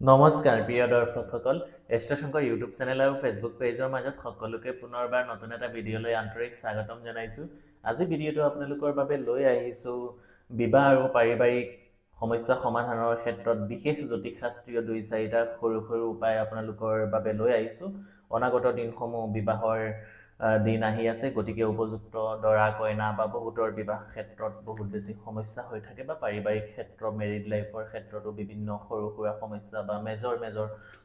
নমস্কাৰ প্ৰিয় দৰ্শকসকল এষ্ট্ৰশংকৰ YouTube channel আৰু ফেচবুক পেজৰ মাজত সকলোকে পুনৰবাৰ নতুন এটা ভিডিঅ'লৈ আন্তৰিক স্বাগতম জনাইছোঁ। আজি ভিডিঅ'টো আপোনালোকৰ বাবে লৈ আহিছোঁ বিবাহ আৰু পাৰিবাৰিক সমস্যা সমাধানৰ ক্ষেত্ৰত বিশেষ জ্যোতিষশাস্ত্ৰীয় 2-4টা সৰু সৰু উপায় আপোনালোকৰ বাবে লৈ আহিছোঁ। অনাগত দিনসমূহ বিবাহৰ দিন আহি আছে, গতিকে উপযুক্ত দৰা কইনা বা বহুতৰ বিবাহ ক্ষেত্ৰত বহুত বেছি সমস্যা হৈ থাকে বা পাৰিবাৰিক ক্ষেত্ৰ মেৰিড লাইফৰ ক্ষেত্ৰতো বিভিন্ন সৰু সুৰা সমস্যা বা মেজৰ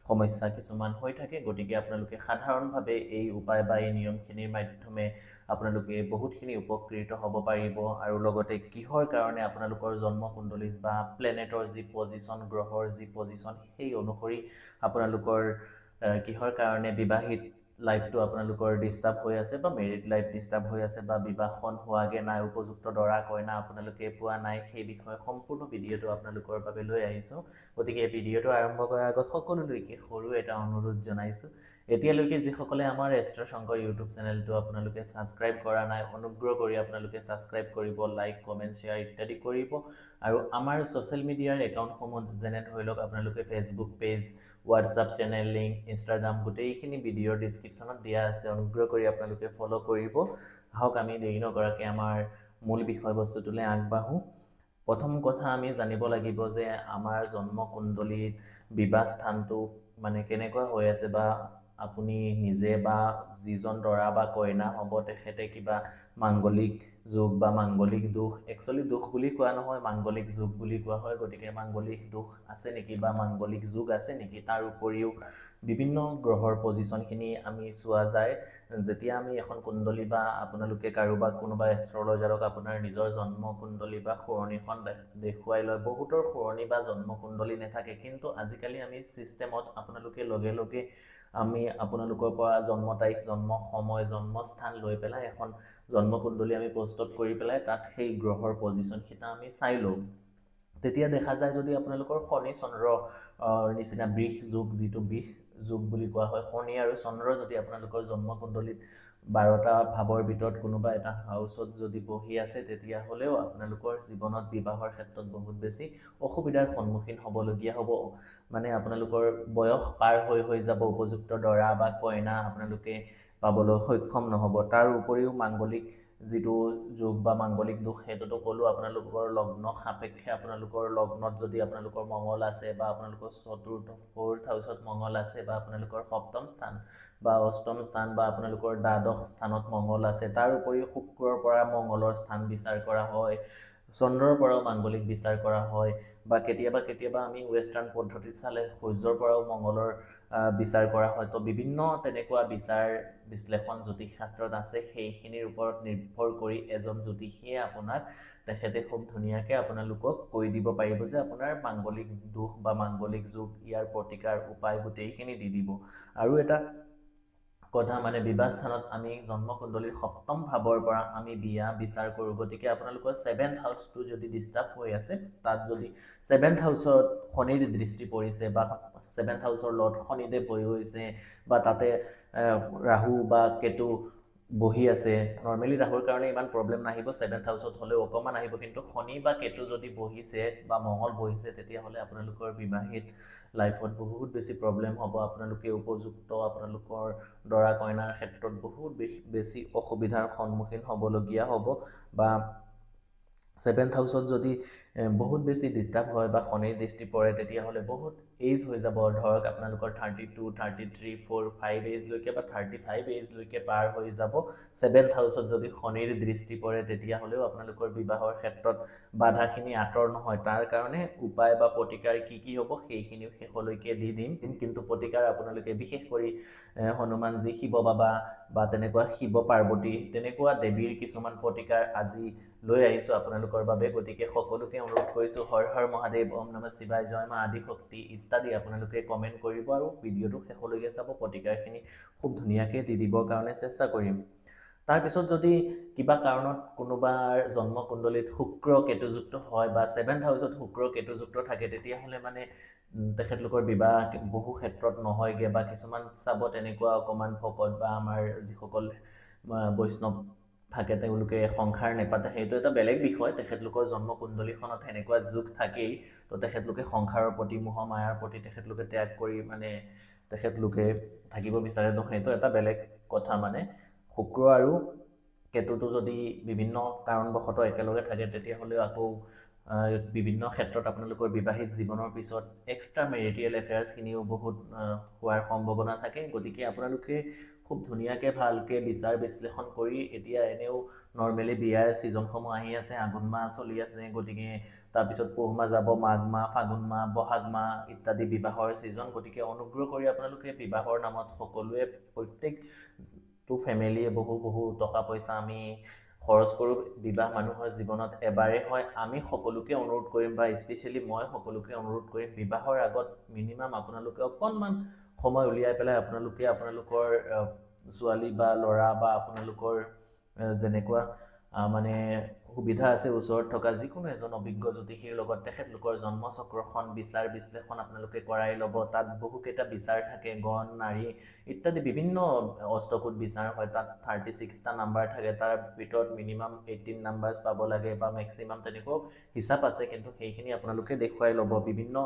সমস্যা কিছুমান হৈ থাকে। গতিকে আপোনালোকে সাধাৰণভাৱে এই উপায় বা এই নিয়মখিনিৰ মাধ্যমে আপোনালোকে বহুতখিনি উপকৃত হ'ব পাৰিব আৰু লগতে কিহৰ কাৰণে আপোনালোকৰ জন্মকুণ্ডলীত বা প্লেনেটৰ যি পজিশ্যন, গ্ৰহৰ যি পজিশ্যন, সেই অনুসৰি আপোনালোকৰ কিহৰ কাৰণে বিবাহিত লাইফটো আপোনালোকৰ ডিষ্টাৰ্ব হৈ আছে বা মেৰিড লাইফ ডিষ্টাৰ্ব হৈ আছে বা বিবাহখন হোৱাগে নাই, উপযুক্ত দৰা কইনা আপোনালোকে পোৱা নাই, সেই বিষয়ে সম্পূৰ্ণ ভিডিঅ'টো আপোনালোকৰ বাবে লৈ আহিছোঁ। গতিকে এই ভিডিঅ'টো আৰম্ভ কৰাৰ আগত সকলোলৈকে সৰু এটা অনুৰোধ জনাইছোঁ। এতিয়ালৈকে যিসকলে আমাৰ এষ্ট্ৰশংকৰ ইউটিউব চেনেলটো আপোনালোকে ছাবস্ক্ৰাইব কৰা নাই, অনুগ্ৰহ কৰি আপোনালোকে ছাবস্ক্ৰাইব কৰিব, লাইক, কমেণ্ট, শ্বেয়াৰ ইত্যাদি কৰিব আৰু আমাৰ ছ'চিয়েল মিডিয়াৰ একাউণ্টসমূহ যেনে ধৰি লওক আপোনালোকে Facebook page, WhatsApp channel link, Instagram গোটেইখিনি ভিডিঅ'ৰ ডিছক্ৰিপশ্যনত দিয়া আছে, অনুগ্ৰহ কৰি আপোনালোকে ফ'ল' কৰিব। আহক আমি দেৰি নকৰাকৈ আমাৰ মূল বিষয়বস্তুটোলৈ আগবাঢ়োঁ। প্ৰথম কথা আমি জানিব লাগিব যে আমাৰ জন্মকুণ্ডলীত বিবাহ স্থানটো মানে কেনেকুৱা হৈ আছে বা আপুনি নিজে বা যিজন দৰা বা কইনা হ'ব তেখেতে কিবা মাংগলিক যোগ বা মাংগলিক দোষ, একচুৱেলি দোষ বুলি কোৱা নহয়, মাংগলিক যোগ বুলি কোৱা হয়। গতিকে মাংগলিক দোষ আছে নেকি বা মাংগলিক যোগ আছে নেকি, তাৰ উপৰিও বিভিন্ন গ্ৰহৰ পজিশ্যনখিনি আমি চোৱা যায়। যেতিয়া আমি এখন কুণ্ডলী বা আপোনালোকে কাৰোবাক কোনোবা এষ্ট্ৰলজাৰক আপোনাৰ নিজৰ জন্মকুণ্ডলী বা শুৱনিখন দেখুৱাই লয়, বহুতৰ শুৱনি বা জন্মকুণ্ডলী নাথাকে, কিন্তু আজিকালি আমি ছিষ্টেমত আপোনালোকে লগে লগে আমি আপোনালোকৰ পৰা জন্ম তাৰিখ, জন্ম সময়, জন্মস্থান লৈ পেলাই এখন জন্মকুণ্ডলী আমি প্ৰস্তুত কৰি পেলাই তাত সেই গ্ৰহৰ পজিশ্যনকেইটা আমি চাই লওঁ। তেতিয়া দেখা যায় যদি আপোনালোকৰ শনি চন্দ্ৰ নিচিনা বৃষ যোগ, যিটো বৃষ যোগ বুলি কোৱা হয়, শনি আৰু চন্দ্ৰ যদি আপোনালোকৰ জন্মকুণ্ডলীত 12টা ভাৱৰ ভিতৰত কোনোবা এটা হাউচত যদি বহি আছে, তেতিয়াহ'লেও আপোনালোকৰ জীৱনত বিবাহৰ ক্ষেত্ৰত বহুত বেছি অসুবিধাৰ সন্মুখীন হ'বলগীয়া হ'ব। মানে আপোনালোকৰ বয়স পাৰ হৈ যাব, উপযুক্ত দৰা বা কইনা আপোনালোকে পাবলৈ সক্ষম নহ'ব। তাৰ উপৰিও মাংগলিক যিটো যোগ বা মাংগলিক দোষ, সেইটোতো ক'লোঁ আপোনালোকৰ লগ্ন সাপেক্ষে, আপোনালোকৰ লগ্নত যদি আপোনালোকৰ মংগল আছে বা আপোনালোকৰ ফ'ৰ্থ হাউচত মংগল আছে বা আপোনালোকৰ সপ্তম স্থান বা অষ্টম স্থান বা আপোনালোকৰ দ্বাদশ স্থানত মংগল আছে, তাৰ উপৰিও শুক্ৰৰ পৰা মংগলৰ স্থান বিচাৰ কৰা হয়, চন্দ্ৰৰ পৰাও মাংগলিক বিচাৰ কৰা হয় বা কেতিয়াবা আমি ৱেষ্টাৰ্ণ পদ্ধতিত চালে সূৰ্যৰ পৰাও মংগলৰ বিচাৰ কৰা হয়। তো বিভিন্ন তেনেকুৱা বিচাৰ বিশ্লেষণ জ্যোতিষশাস্ত্ৰত আছে, সেইখিনিৰ ওপৰত নিৰ্ভৰ কৰি এজন জ্যোতিষীয়ে আপোনাক তেখেতে খুব ধুনীয়াকৈ আপোনালোকক কৈ দিব পাৰিব যে আপোনাৰ মাংগলিক দোষ বা মাংগলিক যোগ, ইয়াৰ প্ৰতিকাৰ উপায় গোটেইখিনি দি দিব। আৰু এটা কথা মানে বিবাহ স্থানত আমি জন্মকুণ্ডলীৰ সপ্তম ভাৱৰ পৰা আমি বিয়া বিচাৰ কৰোঁ। গতিকে আপোনালোকৰ 7th হাউচটো যদি ডিষ্টাৰ্ব হৈ আছে, তাত যদি 7th হাউচত শনিৰ দৃষ্টি পৰিছে বা 7th হাউচৰ লৰ্ড শনিদেৱ বহি গৈছে বা তাতে ৰাহু বা কেতু বহি আছে, নৰ্মেলি ৰাহুৰ কাৰণে ইমান প্ৰব্লেম নাহিব, 7th হাউচত হ'লেও অকণমান আহিব, কিন্তু শনি বা কেতু যদি বহিছে বা মংগল বহিছে, তেতিয়াহ'লে আপোনালোকৰ বিবাহিত লাইফত বহুত বেছি প্ৰব্লেম হ'ব। আপোনালোকে উপযুক্ত আপোনালোকৰ দৰা কইনাৰ ক্ষেত্ৰত বহুত বেছি অসুবিধাৰ সন্মুখীন হ'বলগীয়া হ'ব। বা 7th হাউচত যদি বহুত বেছি ডিষ্টাৰ্ব হয় বা শনিৰ দৃষ্টি পৰে, তেতিয়াহ'লে বহুত এইজ হৈ যাব, ধৰক আপোনালোকৰ 32, 33, 4, 5 এইজলৈকে বা 35 এইজলৈকে পাৰ হৈ যাব। 7th হাউচত যদি শনিৰ দৃষ্টি পৰে, তেতিয়াহ'লেও আপোনালোকৰ বিবাহৰ ক্ষেত্ৰত বাধাখিনি আঁতৰ নহয়। তাৰ কাৰণে উপায় বা প্ৰতিকাৰ কি হ'ব সেইখিনিও শেষলৈকে দি দিম, কিন্তু প্ৰতিকাৰ আপোনালোকে বিশেষ কৰি হনুমানজী, শিৱ বাবা বা তেনেকুৱা শিৱ পাৰ্বতী তেনেকুৱা দেৱীৰ কিছুমান প্ৰতিকাৰ আজি লৈ আহিছোঁ আপোনালোকৰ বাবে। গতিকে সকলোকে অনুৰোধ কৰিছোঁ, হৰ হৰ মহাদেৱ, ওম নমঃ শিৱায়, জয় মা আদিশক্তি ইত্যাদি আপোনালোকে কমেণ্ট কৰিব আৰু ভিডিঅ'টো শেষলৈকে চাব, প্ৰতিকাৰখিনি খুব ধুনীয়াকৈ দি দিবৰ কাৰণে চেষ্টা কৰিম। তাৰপিছত যদি কিবা কাৰণত কোনোবাৰ জন্মকুণ্ডলীত শুক্ৰ কেতুযুক্ত হয় বা 7th হাউচত শুক্ৰ কেতুযুক্ত থাকে, তেতিয়াহ'লে মানে তেখেতলোকৰ বিবাহ বহু ক্ষেত্ৰত নহয়গৈ বা কিছুমান চাব তেনেকুৱা অকণমান ভকত বা আমাৰ যিসকল বৈষ্ণৱ থাকে তেওঁলোকে সংসাৰ নেপাতে সেইটো এটা বেলেগ বিষয় তেখেতলোকৰ জন্মকুণ্ডলীখনত সেনেকুৱা যুগ থাকেই তো তেখেতলোকে সংসাৰৰ প্ৰতি মোহ মায়াৰ প্ৰতি তেখেতলোকে ত্যাগ কৰি মানে তেখেতলোকে থাকিব বিচাৰে তো সেইটো এটা বেলেগ কথা মানে শুক্ৰ আৰু কেতুটো যদি বিভিন্ন কাৰণবশতঃ একেলগে থাকে তেতিয়াহ'লে আকৌ বিভিন্ন ক্ষেত্ৰত আপোনালোকৰ বিবাহিত জীৱনৰ পিছত এক্সট্ৰা মেৰিটিয়েল এফেয়াৰ্ছখিনিও বহুত হোৱাৰ সম্ভাৱনা থাকে গতিকে আপোনালোকে খুব ধুনীয়াকৈ ভালকৈ বিচাৰ বিশ্লেষণ কৰি এতিয়া এনেও নৰ্মেলি বিয়াৰ ছিজনসমূহ আহি আছে আঘোণ মাহ চলি আছে গতিকে তাৰপিছত পুহ মাহ যাব মাঘ মাহ ফাগুন মাহ বহাগ মাহ ইত্যাদি বিবাহৰ ছিজন গতিকে অনুগ্ৰহ কৰি আপোনালোকে বিবাহৰ নামত সকলোৱে প্ৰত্যেকটো ফেমিলিয়ে বহু টকা পইচা আমি খৰচ কৰোঁ বিবাহ মানুহৰ জীৱনত এবাৰেই হয় আমি সকলোকে অনুৰোধ কৰিম বা স্পেচিয়েলি মই সকলোকে অনুৰোধ কৰিম বিবাহৰ আগত মিনিমাম আপোনালোকে অকণমান সময় উলিয়াই পেলাই আপোনালোকে আপোনালোকৰ ছোৱালী বা ল'ৰা বা আপোনালোকৰ যেনেকুৱা মানে সুবিধা আছে ওচৰত থকা যিকোনো এজন অভিজ্ঞ জ্যোতিষীৰ লগত তেখেতলোকৰ জন্মচক্ৰখন বিচাৰ বিশ্লেষণ আপোনালোকে কৰাই ল'ব তাত বহুকেইটা বিচাৰ থাকে গণ নাৰী ইত্যাদি বিভিন্ন অষ্টকোট বিচাৰ হয় তাত 36টা নাম্বাৰ থাকে তাৰ ভিতৰত মিনিমাম 18 নাম্বাৰছ পাব লাগে বা মেক্সিমাম তেনেকুৱা হিচাপ আছে কিন্তু সেইখিনি আপোনালোকে দেখুৱাই ল'ব বিভিন্ন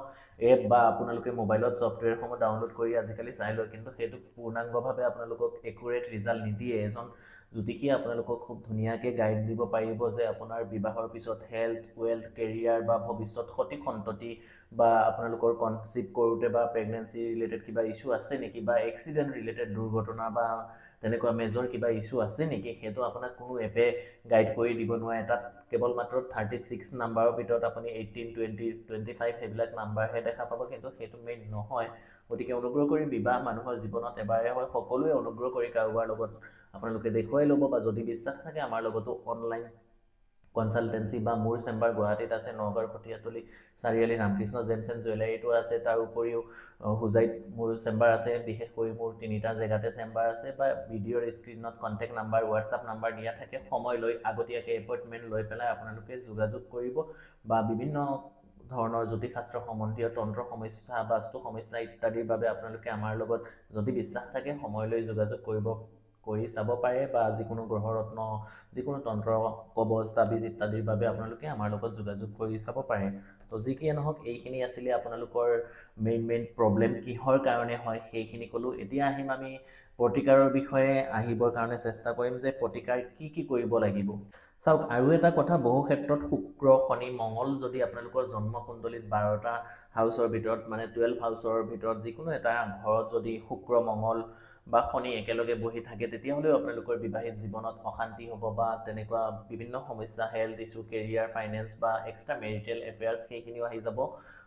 এপ বা আপোনালোকে মোবাইলত ছফ্টৱেৰসমূহ ডাউনলোড কৰি আজিকালি চাই লয় কিন্তু সেইটো পূৰ্ণাংগভাৱে আপোনালোকক একুৰেট ৰিজাল্ট নিদিয়ে এজন জ্যোতিষীয়ে আপোনালোকক খুব ধুনীয়াকৈ গাইড দিব পাৰিব যে আপোনাৰ বিবাহৰ পিছত হেল্থ ৱেল্থ কেৰিয়াৰ বা ভৱিষ্যত সতি সন্ততি বা আপোনালোকৰ কনচিভ কৰোঁতে বা প্ৰেগনেঞ্চি ৰিলেটেড কিবা ইছ্যু আছে নেকি বা এক্সিডেণ্ট ৰিলেটেড দুৰ্ঘটনা বা তেনেকুৱা মেজৰ কিবা ইছ্যু আছে নেকি সেইটো আপোনাক কোনো এপে গাইড কৰি দিব নোৱাৰে তাত কেৱল মাত্ৰ 36 নাম্বাৰৰ ভিতৰত আপুনি 18 20 25 সেইবিলাক নাম্বাৰহে দেখা পাব কিন্তু সেইটো মেইন নহয় গতিকে অনুগ্ৰহ কৰি বিবাহ মানুহৰ জীৱনত এবাৰে হয় সকলোৱে অনুগ্ৰহ কৰি কাৰোবাৰ লগত আপোনালোকে দেখুৱাই ল'ব বা যদি বিশ্বাস থাকে আমাৰ লগতো অনলাইন কনসালটেন্সি বা মোৰ চেম্বাৰ গুৱাহাটীত আছে নগৰ কটীয়াতলি চাৰিআলি ৰামকৃষ্ণ জেমছ এণ্ড জুৱেলাৰীটো আছে তাৰ উপৰিও হুজাইত মোৰ চেম্বাৰ আছে বিশেষকৈ মোৰ 3টা জেগাতে চেম্বাৰ আছে বা ভিডিঅ'ৰ স্ক্ৰীনত কণ্টেক্ট নাম্বাৰ হোৱাটছআপ নাম্বাৰ দিয়া থাকে সময় লৈ আগতীয়াকৈ এপইণ্টমেণ্ট লৈ পেলাই আপোনালোকে যোগাযোগ কৰিব বা বিভিন্ন ধৰণৰ জ্যোতিষশাস্ত্ৰ সম্বন্ধীয় তন্ত্ৰ সমস্যা বাস্তু সমস্যা ইত্যাদিৰ বাবে আপোনালোকে আমাৰ লগত যদি বিশ্বাস থাকে সময় লৈ যোগাযোগ কৰি চাব পাৰে বা যিকোনো গ্ৰহৰত্ন যিকোনো তন্ত্ৰ কবচ তাবিজ ইত্যাদিৰ বাবে আপোনালোকে আমাৰ লগত যোগাযোগ কৰি চাব পাৰে তো যি কি নহওক এইখিনি আছিলে আপোনালোকৰ মেইন প্ৰব্লেম কিহৰ কাৰণে হয় সেইখিনি ক'লোঁ এতিয়া আহিম আমি প্ৰতিকাৰৰ বিষয়ে আহিবৰ কাৰণে চেষ্টা কৰিম যে প্ৰতিকাৰ কি কৰিব লাগিব চাওক আৰু এটা কথা বহু ক্ষেত্ৰত শুক্ৰ শনি মঙ্গল যদি আপোনালোকৰ জন্মকুণ্ডলীত 12টা হাউচৰ ভিতৰত মানে 12 হাউচৰ ভিতৰত যিকোনো এটা ঘৰত যদি শুক্ৰ মঙ্গল বা শনি একেলগে বহি থাকে তেতিয়াহ'লেও আপোনালোকৰ বিবাহিত জীৱনত অশান্তি হ'ব বা তেনেকুৱা বিভিন্ন সমস্যা হেল্থ ইছ্যু কেৰিয়াৰ ফাইনেন্স বা এক্সট্ৰা মেৰিটেল এফেয়াৰ্ছ সেইখিনিও আহি যাব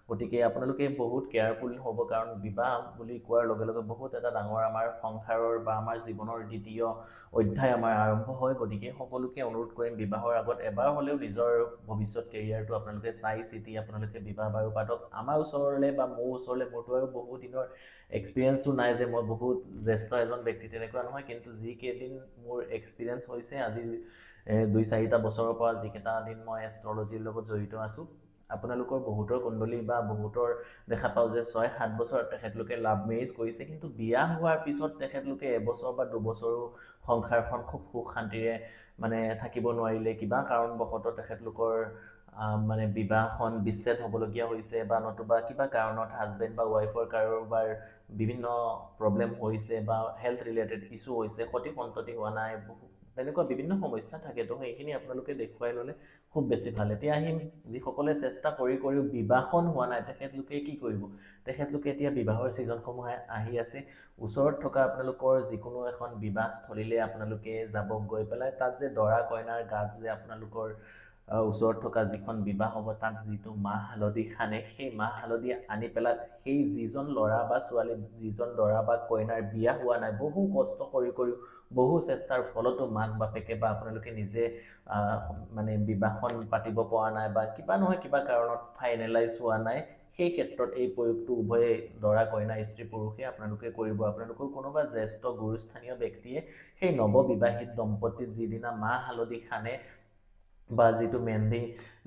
গতিকে আপোনালোকে বহুত কেয়াৰফুল হ'ব কাৰণ বিবাহ বুলি কোৱাৰ লগে লগে বহুত এটা ডাঙৰ আমাৰ সংসাৰৰ বা আমাৰ জীৱনৰ দ্বিতীয় অধ্যায় আমাৰ আৰম্ভ হয় গতিকে সকলোকে অনুৰোধ কৰিম বিবাহৰ আগত এবাৰ হ'লেও নিজৰ ভৱিষ্যত কেৰিয়াৰটো আপোনালোকে চাই চিতি আপোনালোকে বিবাহ বাৰু পাতক আমাৰ ওচৰলৈ বা মোৰ ওচৰলৈ মোৰতো আৰু বহু দিনৰ এক্সপিৰিয়েঞ্চো নাই যে মই বহুত জ্যেষ্ঠ এজন ব্যক্তি তেনেকুৱা নহয় কিন্তু যিকেইদিন মোৰ এক্সপিৰিয়েঞ্চ হৈছে আজি 2-4টা বছৰৰ পৰা যিকেইটা দিন মই এষ্ট্ৰলজিৰ লগত জড়িত আছোঁ আপোনালোকৰ বহুতৰ কুণ্ডলী বা বহুতৰ দেখা পাওঁ যে 6-7 বছৰ তেখেতলোকে লাভ মেৰিজ কৰিছে কিন্তু বিয়া হোৱাৰ পিছত তেখেতলোকে এবছৰ বা 2 বছৰো সংসাৰখন খুব সুখ শান্তিৰে মানে থাকিব নোৱাৰিলে কিবা কাৰণবশতঃ তেখেতলোকৰ মানে বিবাহখন বিচ্ছেদ হ'বলগীয়া হৈছে বা নতুবা কিবা কাৰণত হাজবেণ্ড বা ৱাইফৰ কাৰোবাৰ বিভিন্ন প্ৰব্লেম হৈছে বা হেল্থ ৰিলেটেড ইছ্যু হৈছে সতি সন্ততি হোৱা নাই তেনেকুৱা বিভিন্ন সমস্যা থাকে তো সেইখিনি আপোনালোকে দেখুৱাই ল'লে খুব বেছি ভাল এতিয়া আহিম যিসকলে চেষ্টা কৰিও বিবাহখন হোৱা নাই তেখেতলোকে কি কৰিব তেখেতলোকে এতিয়া বিবাহৰ ছিজনসমূহ আহি আছে ওচৰত থকা আপোনালোকৰ যিকোনো এখন বিবাহস্থলীলৈ আপোনালোকে যাব গৈ পেলাই তাত যে দৰা কইনাৰ গাত যে আপোনালোকৰ ওচৰত থকা যিখন বিবাহ হ'ব তাত যিটো মাহ হালধি খানে সেই মাহ হালধি আনি পেলাই সেই যিজন ল'ৰা বা ছোৱালী যিজন দৰা বা কইনাৰ বিয়া হোৱা নাই বহু কষ্ট কৰি বহু চেষ্টাৰ ফলতো মাক বাপেকে বা আপোনালোকে নিজে মানে বিবাহখন পাতিব পৰা নাই বা কিবা নহয় কিবা কাৰণত ফাইনেলাইজ হোৱা নাই সেই ক্ষেত্ৰত এই প্ৰয়োগটো উভয়ে দৰা কইনা স্ত্ৰী পুৰুষে আপোনালোকে কৰিব আপোনালোকৰ কোনোবা জ্যেষ্ঠ গুৰুস্থানীয় ব্যক্তিয়ে সেই নৱবিবাহিত দম্পতীত যিদিনা মাহ হালধি খানে বা যিটো মেহেন্দি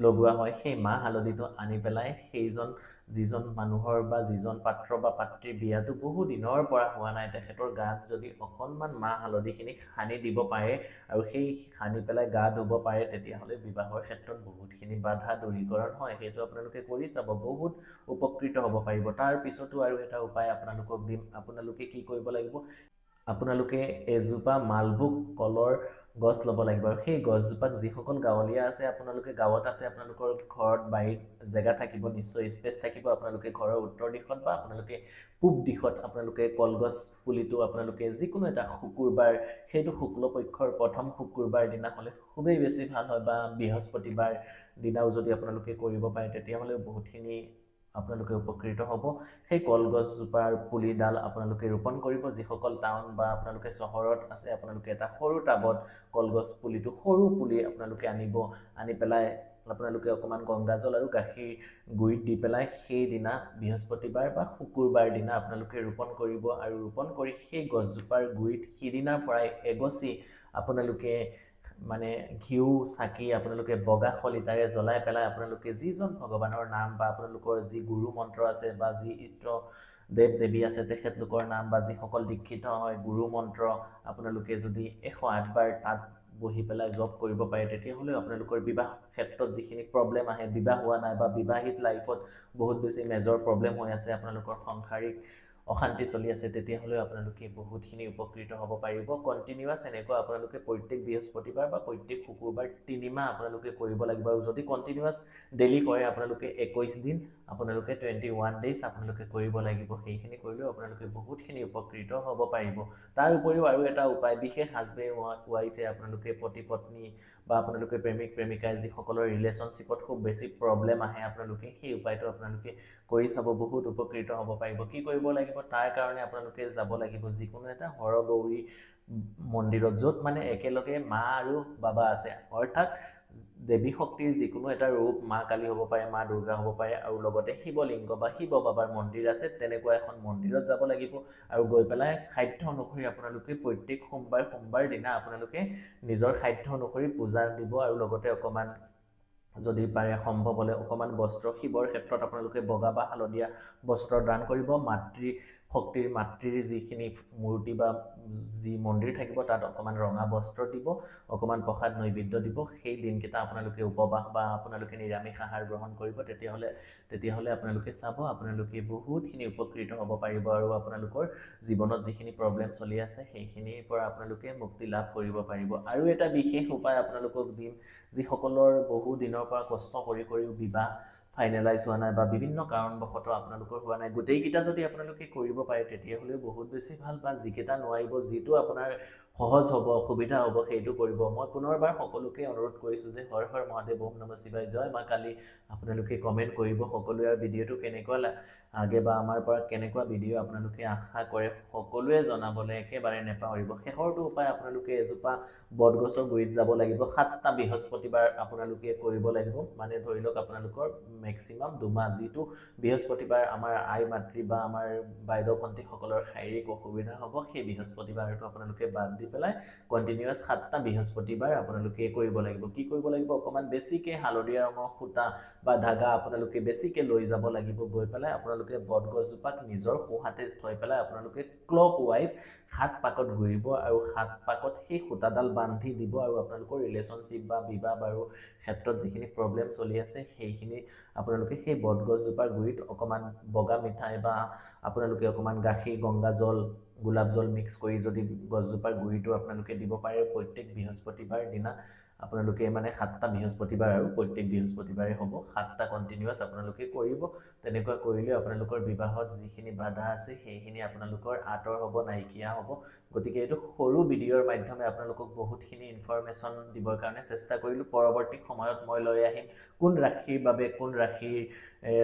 লগোৱা হয় সেই মাহ হালধিটো আনি পেলাই সেইজন যিজন মানুহৰ বা যিজন পাত্ৰ বা পাত্ৰীৰ বিয়াটো বহু দিনৰ পৰা হোৱা নাই তেখেতৰ গাত যদি অকণমান মাহ হালধিখিনি সানি দিব পাৰে আৰু সেই সানি পেলাই গা ধুব পাৰে তেতিয়াহ'লে বিবাহৰ ক্ষেত্ৰত বহুতখিনি বাধা দূৰীকৰণ হয় সেইটো আপোনালোকে কৰি চাব বহুত উপকৃত হ'ব পাৰিব তাৰ পিছতো আৰু এটা উপায় আপোনালোকক দিম আপোনালোকে কি কৰিব লাগিব আপোনালোকে এজোপা মালভোগ কলৰ গছ ল'ব লাগিব আৰু সেই গছজোপাক যিসকল গাঁৱলীয়া আছে আপোনালোকে গাঁৱত আছে আপোনালোকৰ ঘৰত বাৰীত জেগা থাকিব নিশ্চয় স্পেচ থাকিব আপোনালোকে ঘৰৰ উত্তৰ দিশত বা আপোনালোকে পূব দিশত আপোনালোকে কলগছ পুলিটো আপোনালোকে যিকোনো এটা শুকুৰবাৰ সেইটো শুক্লপক্ষৰ প্ৰথম শুকুৰবাৰ দিনা হ'লে খুবেই বেছি ভাল হয় বা বৃহস্পতিবাৰ দিনাও যদি আপোনালোকে কৰিব পাৰে তেতিয়াহ'লে বহুতখিনি আপোনালোকে উপকৃত হ'ব সেই কলগছজোপাৰ পুলিডাল আপোনালোকে ৰোপণ কৰিব যিসকল টাউন বা আপোনালোকে চহৰত আছে আপোনালোকে এটা সৰু টাবত কলগছ পুলিটো সৰু পুলি আপোনালোকে আনি পেলাই আপোনালোকে অকণমান গংগাজল আৰু গাখীৰ গুড়িত দি পেলাই সেইদিনা বৃহস্পতিবাৰ বা শুকুৰবাৰ দিনা আপোনালোকে ৰোপণ কৰিব আৰু ৰোপণ কৰি সেই গছজোপাৰ গুড়িত সিদিনাৰ পৰাই এগছি আপোনালোকে মানে ঘিউ চাকি আপোনালোকে বগা খলিতাৰে জ্বলাই পেলাই আপোনালোকে যিজন ভগৱানৰ নাম বা আপোনালোকৰ যি গুৰু মন্ত্ৰ আছে বা যি ইষ্ট দেৱ দেৱী আছে তেখেতলোকৰ নাম বা যিসকল দীক্ষিত হয় গুৰু মন্ত্ৰ আপোনালোকে যদি 108 বাৰ তাত বহি পেলাই জপ কৰিব পাৰে তেতিয়াহ'লে আপোনালোকৰ বিবাহ ক্ষেত্ৰত যিখিনি প্ৰব্লেম আহে বিবাহ হোৱা নাই বা বিবাহিত লাইফত বহুত বেছি মেজৰ প্ৰব্লেম হৈ আছে আপোনালোকৰ সাংসাৰিক অশান্তি চলি আছে তেতিয়াহ'লে আপোনালোকে বহুতখিনি উপকৃত হ'ব পাৰিব কণ্টিনিউৱাছ এনেকুৱা আপোনালোকে প্ৰত্যেক বৃহস্পতিবাৰ বা প্ৰত্যেক শুকুৰবাৰ 3 মাহ আপোনালোকে কৰিব লাগিব আৰু যদি কণ্টিনিউৱাছ ডেইলি কৰে আপোনালোকে 21 দিন আপোনালোকে 21 ডেইজ আপোনালোকে কৰিব লাগিব সেইখিনি কৰিলেও আপোনালোকে বহুতখিনি উপকৃত হ'ব পাৰিব তাৰ উপৰিও আৰু এটা উপায় বিশেষ হাজবেণ্ড ৱাইফে আপোনালোকে পতি পত্নী বা আপোনালোকে প্ৰেমিক প্ৰেমিকাই যিসকলৰ ৰিলেশ্যনশ্বিপত খুব বেছি প্ৰব্লেম আহে আপোনালোকে সেই উপায়টো আপোনালোকে কৰি চাব বহুত উপকৃত হ'ব পাৰিব কি কৰিব লাগিব তাৰ কাৰণে আপোনালোকে যাব লাগিব যিকোনো এটা হৰগৌৰী মন্দিৰত য'ত মানে একেলগে মা আৰু বাবা আছে অৰ্থাৎ দেৱী শক্তিৰ যিকোনো এটা ৰূপ মা কালী হ'ব পাৰে মা দুৰ্গা হ'ব পাৰে আৰু লগতে শিৱলিংগ বা শিৱ বাবাৰ মন্দিৰ আছে তেনেকুৱা এখন মন্দিৰত যাব লাগিব আৰু গৈ পেলাই খাদ্য অনুসৰি আপোনালোকে প্ৰত্যেক সোমবাৰ দিনা আপোনালোকে নিজৰ খাদ্য অনুসৰি পূজা দিব আৰু লগতে অকণমান যদি পাৰে সম্ভৱ হ'লে অকণমান বস্ত্ৰ শিৱৰ ক্ষেত্ৰত আপোনালোকে বগা বা হালধীয়া বস্ত্ৰ দান কৰিব মাতৃৰ যিখিনি মূৰ্তি বা যি মন্দিৰ থাকিব তাত অকণমান ৰঙা বস্ত্ৰ দিব অকণমান প্ৰসাদ নৈবেদ্য দিব সেই দিনকেইটা আপোনালোকে উপবাস বা আপোনালোকে নিৰামিষ আহাৰ গ্ৰহণ কৰিব তেতিয়াহ'লে আপোনালোকে চাব আপোনালোকে বহুতখিনি উপকৃত হ'ব পাৰিব আৰু আপোনালোকৰ জীৱনত যিখিনি প্ৰব্লেম চলি আছে সেইখিনিৰ পৰা আপোনালোকে মুক্তি লাভ কৰিব পাৰিব আৰু এটা বিশেষ উপায় আপোনালোকক দিম যিসকলৰ বহু দিনৰ পৰা কষ্ট কৰিও বিবাহ ফাইনেলাইজ হোৱা নাই বা বিভিন্ন কাৰণবশতঃ আপোনালোকৰ হোৱা নাই গোটেইকেইটা যদি আপোনালোকে কৰিব পাৰে তেতিয়াহ'লে বহুত বেছি ভাল বা যিকেইটা নোৱাৰিব যিটো আপোনাৰ সহজ হ'ব সুবিধা হ'ব সেইটো কৰিব মই পুনৰবাৰ সকলোকে অনুৰোধ কৰিছোঁ যে হৰ হৰ মহাদেৱ ওম নমঃ শিৱায় জয় মা কালী আপোনালোকে কমেণ্ট কৰিব সকলোৱে আৰু ভিডিঅ'টো কেনেকুৱা আগে বা আমাৰ পৰা কেনেকুৱা ভিডিঅ' আপোনালোকে আশা কৰে সকলোৱে জনাবলৈ একেবাৰে নেপাহৰিব শেষৰটো উপায় আপোনালোকে এজোপা বটগছৰ গুৰিত যাব লাগিব 7টা বৃহস্পতিবাৰ আপোনালোকে কৰিব লাগিব মানে ধৰি লওক আপোনালোকৰ মেক্সিমাম 2 মাহ যিটো বৃহস্পতিবাৰ আমাৰ আই মাতৃ বা আমাৰ বাইদেউ ভণ্টিসকলৰ শাৰীৰিক অসুবিধা হ'ব সেই বৃহস্পতিবাৰটো আপোনালোকে বাদ দি পেলাই কণ্টিনিউৱাছ 7টা বৃহস্পতিবাৰ আপোনালোকে কৰিব লাগিব কি কৰিব লাগিব অকণমান বেছিকৈ হালধীয়া ৰঙৰ সূতা বা ধাগা আপোনালোকে বেছিকৈ লৈ যাব লাগিব গৈ পেলাই আপোনালোকে বটগছজোপাক নিজৰ সোঁহাতে থৈ পেলাই আপোনালোকে ক্লক ৱাইজ 7 পাকত ঘূৰিব আৰু 7 পাকত সেই সূতাডাল বান্ধি দিব আৰু আপোনালোকৰ ৰিলেশ্যনশ্বিপ বা বিবাহ বাৰু ক্ষেত্ৰত যিখিনি প্ৰব্লেম চলি আছে সেইখিনি আপোনালোকে সেই বটগছজোপাৰ গুৰিত অকণমান বগা মিঠাই বা আপোনালোকে অকণমান গাখীৰ গংগাজল গোলাপ জল মিক্স কৰি যদি গছজোপাৰ গুৰিটো আপোনালোকে দিব পাৰে প্ৰত্যেক বৃহস্পতিবাৰ দিনা আপোনালোকে মানে 7টা বৃহস্পতিবাৰ আৰু প্ৰত্যেক বৃহস্পতিবাৰে হ'ব 7টা কণ্টিনিউৱাছ আপোনালোকে কৰিব তেনেকুৱা কৰিলে আপোনালোকৰ বিবাহত যিখিনি বাধা আছে সেইখিনি আপোনালোকৰ আঁতৰ হ'ব নাইকিয়া হ'ব গতিকে এইটো সৰু ভিডিঅ'ৰ মাধ্যমে আপোনালোকক বহুতখিনি ইনফৰমেশ্যন দিবৰ কাৰণে চেষ্টা কৰিলোঁ পৰৱৰ্তী সময়ত মই লৈ আহিম কোন ৰাশিৰ বাবে কোন ৰাশিৰ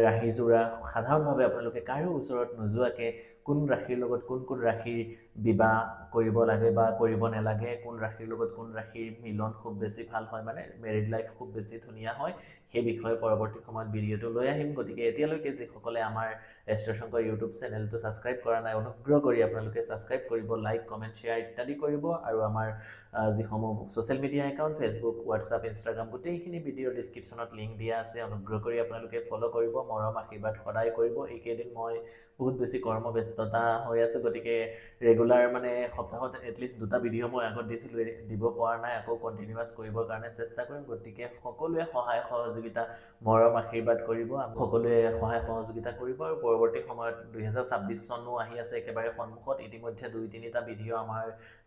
ৰাশিজোৰা সাধাৰণভাৱে আপোনালোকে কাৰো ওচৰত নোযোৱাকৈ কোন ৰাশিৰ লগত কোন ৰাশিৰ বিবাহ কৰিব লাগে বা কৰিব নালাগে কোন ৰাশিৰ লগত কোন ৰাশিৰ মিলন খুব বেছি ভাল হয় মানে মেৰিড লাইফ খুব বেছি ধুনীয়া হয় সেই বিষয়ে পৰৱৰ্তী সময়ত ভিডিঅ'টো লৈ আহিম গতিকে এতিয়ালৈকে যিসকলে আমাৰ এষ্ট্ৰ শংকৰ ইউটিউব চেনেলটো ছাবস্ক্ৰাইব কৰা নাই অনুগ্ৰহ কৰি আপোনালোকে ছাবস্ক্ৰাইব কৰিব লাইক কমেণ্ট শ্বেয়াৰ ইত্যাদি কৰিব আৰু আমাৰ যিসমূহ social media account Facebook WhatsApp Instagram গোটেইখিনি ভিডিঅ'ৰ ডিছক্ৰিপশ্যনত লিংক দিয়া আছে অনুগ্ৰহ কৰি আপোনালোকে ফ'ল' কৰিব মৰম আশীৰ্বাদ সদায় কৰিব এইকেইদিন মই বহুত বেছি কৰ্মব্যস্ততা হৈ আছে গতিকে ৰেগুলাৰ মানে সপ্তাহত এটলিষ্ট 2টা ভিডিঅ' মই আগত দিছিলোঁ দিব পৰা নাই আকৌ কণ্টিনিউৱাছ কৰিবৰ কাৰণে চেষ্টা কৰিম গতিকে সকলোৱে সহায় সহযোগিতা মৰম আশীৰ্বাদ কৰিব সকলোৱে সহায় সহযোগিতা কৰিব আৰু পৰৱৰ্তী সময়ত 2026 চনো আহি আছে একেবাৰে সন্মুখত ইতিমধ্যে 2-3টা ভিডিঅ' আমাৰ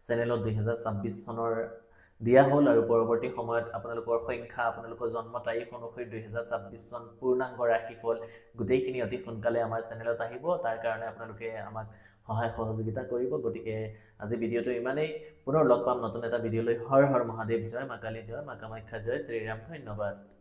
চেনেলত 2026 চনৰ দিয়া হ'ল আৰু পৰৱৰ্তী সময়ত আপোনালোকৰ সংখ্যা আপোনালোকৰ জন্ম তাৰিখ অনুসৰি 2026 চন পূৰ্ণাংগ ৰাশিফল গোটেইখিনি অতি সোনকালে আমাৰ চেনেলত আহিব তাৰ কাৰণে আপোনালোকে আমাক সহায় সহযোগিতা কৰিব গতিকে আজি ভিডিঅ'টো ইমানেই পুনৰ লগ পাম নতুন এটা ভিডিঅ'লৈ হৰ হৰ মহাদেৱ জয় মা কালী জয় মা কামাখ্যা জয় শ্ৰীৰাম ধন্যবাদ